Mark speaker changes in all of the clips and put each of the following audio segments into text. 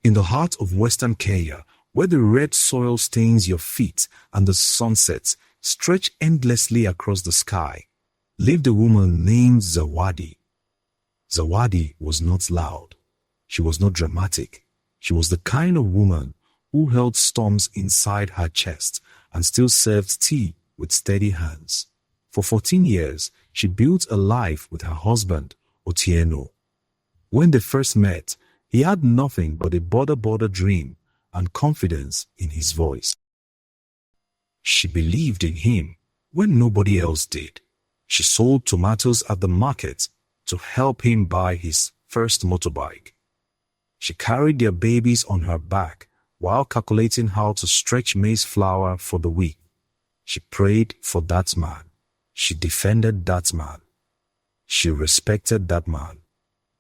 Speaker 1: In the heart of Western Kenya, where the red soil stains your feet and the sunsets stretch endlessly across the sky, lived a woman named Zawadi. Zawadi was not loud. She was not dramatic. She was the kind of woman who held storms inside her chest and still served tea with steady hands. For 14 years, she built a life with her husband, Otieno. When they first met, he had nothing but a border dream and confidence in his voice. She believed in him when nobody else did. She sold tomatoes at the market to help him buy his first motorbike. She carried their babies on her back while calculating how to stretch maize flour for the week. She prayed for that man. She defended that man. She respected that man.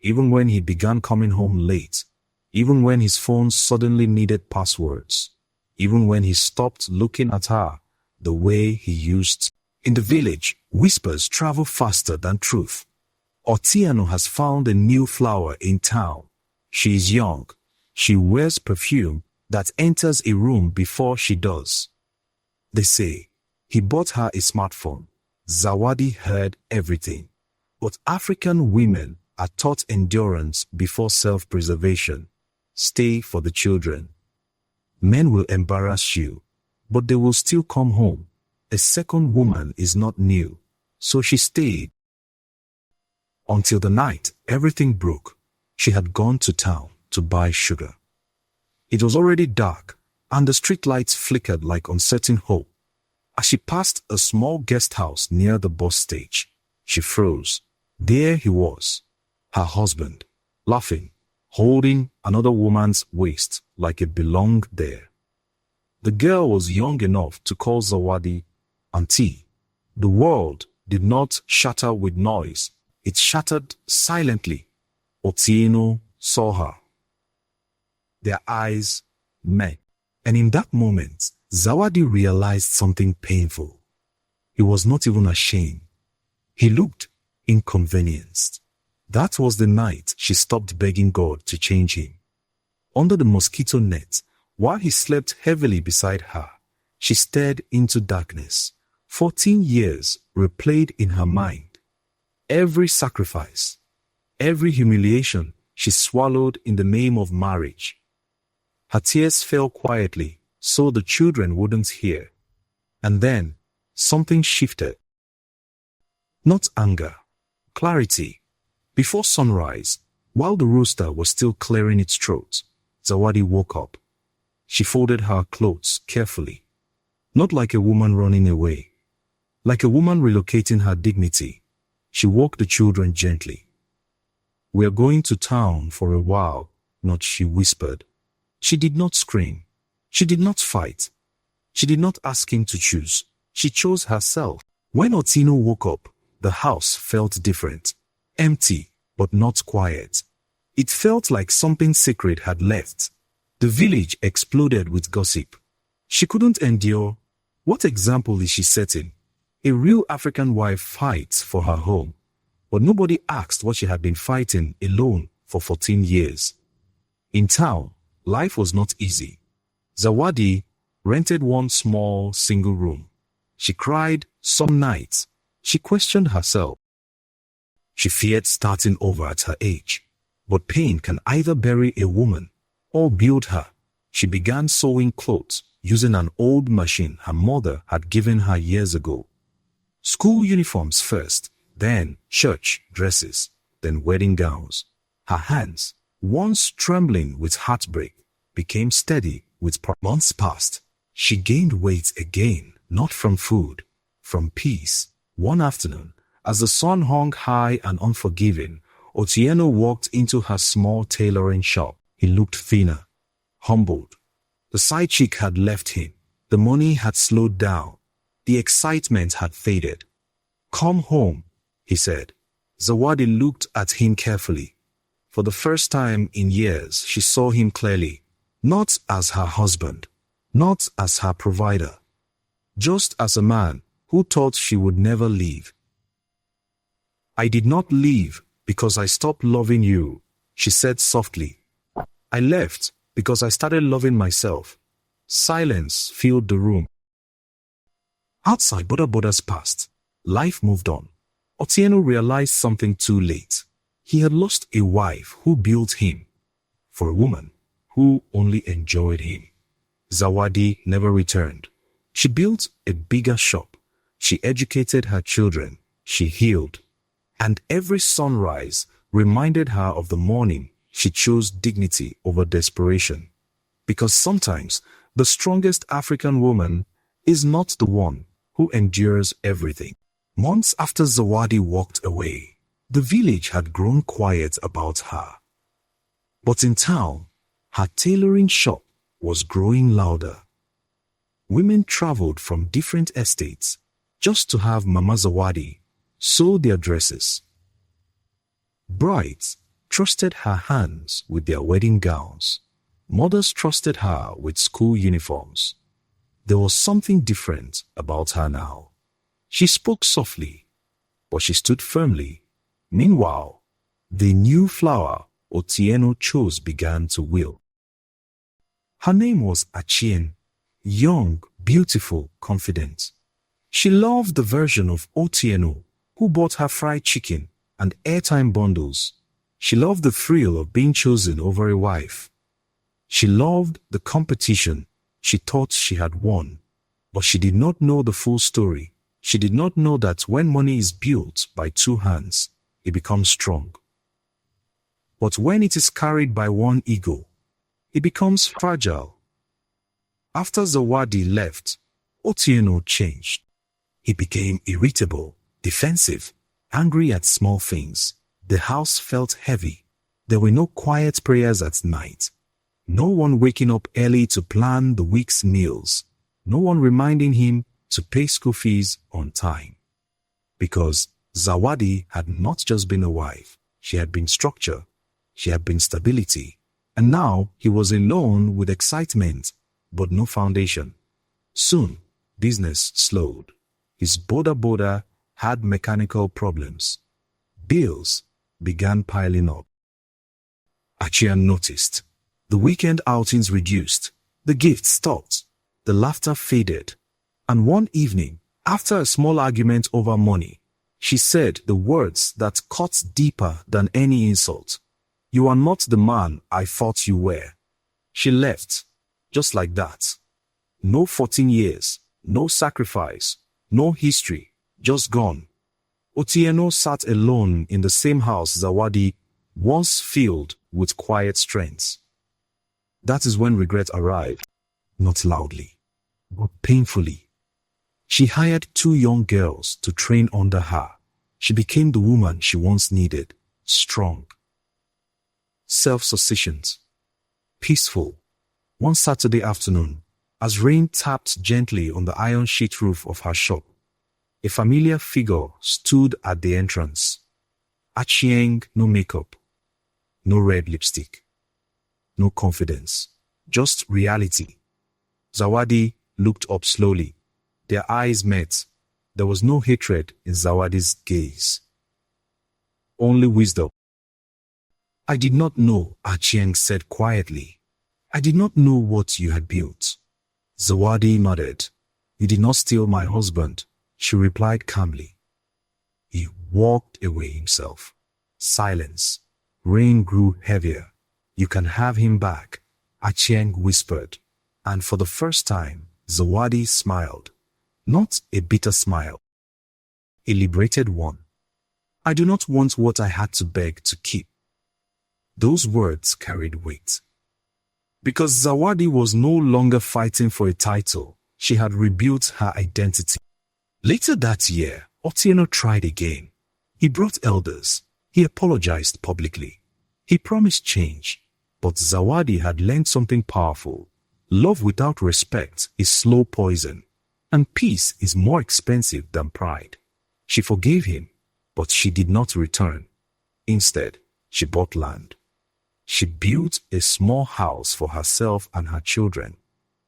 Speaker 1: Even when he began coming home late, even when his phone suddenly needed passwords, even when he stopped looking at her the way he used. In the village, whispers travel faster than truth. Otieno has found a new flower in town. She is young. She wears perfume that enters a room before she does. They say he bought her a smartphone. Zawadi heard everything. But African women are taught endurance before self-preservation. Stay for the children. Men will embarrass you, but they will still come home. A second woman is not new, so she stayed. Until the night everything broke. She had gone to town to buy sugar. It was already dark, and the streetlights flickered like uncertain hope. As she passed a small guest house near the bus stage, she froze. There he was, her husband, laughing, holding another woman's waist like it belonged there. The girl was young enough to call Zawadi auntie. The world did not shatter with noise. It shattered silently. Otieno saw her. Their eyes met, and in that moment, Zawadi realized something painful. He was not even ashamed. He looked inconvenienced. That was the night she stopped begging God to change him. Under the mosquito net, while he slept heavily beside her, she stared into darkness. 14 years replayed in her mind. Every sacrifice, every humiliation she swallowed in the name of marriage. Her tears fell quietly so the children wouldn't hear. And then something shifted. Not anger, clarity. Before sunrise, while the rooster was still clearing its throat, Zawadi woke up. She folded her clothes carefully, not like a woman running away, like a woman relocating her dignity. She woke the children gently. "We are going to town for a while," not she whispered. She did not scream. She did not fight. She did not ask him to choose. She chose herself. When Otieno woke up, the house felt different. Empty, but not quiet. It felt like something sacred had left. The village exploded with gossip. She couldn't endure. What example is she setting? A real African wife fights for her home. But nobody asked what she had been fighting alone for 14 years. In town, life was not easy. Zawadi rented one small single room. She cried some nights. She questioned herself. She feared starting over at her age. But pain can either bury a woman or build her. She began sewing clothes using an old machine her mother had given her years ago. School uniforms first, then church dresses, then wedding gowns. Her hands, once trembling with heartbreak, became steady with months passed. She gained weight again, not from food, from peace. One afternoon, as the sun hung high and unforgiving, Otieno walked into her small tailoring shop. He looked thinner, humbled. The side chick had left him. The money had slowed down. The excitement had faded. "Come home," he said. Zawadi looked at him carefully. For the first time in years, she saw him clearly, not as her husband, not as her provider, just as a man who thought she would never leave. "I did not leave because I stopped loving you," she said softly. "I left Because I started loving myself. Silence filled the room. Outside Boda's past, life moved on. Otieno realized something too late. He had lost a wife who built him, for a woman who only enjoyed him. Zawadi never returned. She built a bigger shop. She educated her children. She healed. And every sunrise reminded her of the morning she chose dignity over desperation. Because sometimes the strongest African woman is not the one who endures everything. Months after Zawadi walked away, the village had grown quiet about her. But in town, her tailoring shop was growing louder. Women traveled from different estates just to have Mama Zawadi sew their dresses. Brides trusted her hands with their wedding gowns. Mothers trusted her with school uniforms. There was something different about her now. She spoke softly, but she stood firmly. Meanwhile, the new flower Otieno chose began to wilt. Her name was Achien, young, beautiful, confident. She loved the version of Otieno who bought her fried chicken and airtime bundles. She loved the thrill of being chosen over a wife. She loved the competition she thought she had won, but she did not know the full story. She did not know that when money is built by two hands, it becomes strong. But when it is carried by one ego, it becomes fragile. After Zawadi left, Otieno changed. He became irritable, defensive, angry at small things. The house felt heavy. There were no quiet prayers at night. No one waking up early to plan the week's meals. No one reminding him to pay school fees on time. Because Zawadi had not just been a wife, she had been structure, she had been stability, and now he was alone with excitement, but no foundation. Soon, business slowed. His Boda had mechanical problems. Bills began piling up. Achian noticed. The weekend outings reduced. The gifts stopped. The laughter faded. And one evening, after a small argument over money, she said the words that cut deeper than any insult. "You are not the man I thought you were." She left, just like that. No 14 years, no sacrifice, no history, just gone. Otieno sat alone in the same house Zawadi once filled with quiet strengths. That is when regret arrived, not loudly, but painfully. She hired 2 young girls to train under her. She became the woman she once needed, strong, self-sufficient, peaceful. One Saturday afternoon, as rain tapped gently on the iron sheet roof of her shop, a familiar figure stood at the entrance. Achieng, no makeup, no red lipstick, no confidence, just reality. Zawadi looked up slowly. Their eyes met. There was no hatred in Zawadi's gaze, only wisdom. "I did not know," Achieng said quietly. "I did not know what you had built." Zawadi nodded. "You did not steal my husband," she replied calmly. He walked away himself. Silence. Rain grew heavier. "You can have him back," Achieng whispered. And for the first time, Zawadi smiled. Not a bitter smile. A liberated one. "I do not want what I had to beg to keep." Those words carried weight. Because Zawadi was no longer fighting for a title, she had rebuilt her identity. Later that year, Otieno tried again. He brought elders. He apologized publicly. He promised change. But Zawadi had learned something powerful. Love without respect is slow poison, and peace is more expensive than pride. She forgave him, but she did not return. Instead, she bought land. She built a small house for herself and her children,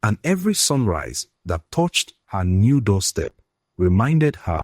Speaker 1: and every sunrise that touched her new doorstep reminded her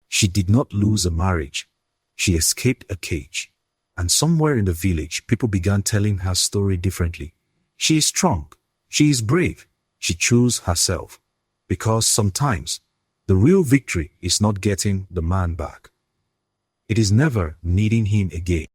Speaker 1: she did not lose a marriage. She escaped a cage, and somewhere in the village, people began telling her story differently. She is strong. She is brave. She chose herself. Because sometimes the real victory is not getting the man back. It is never needing him again.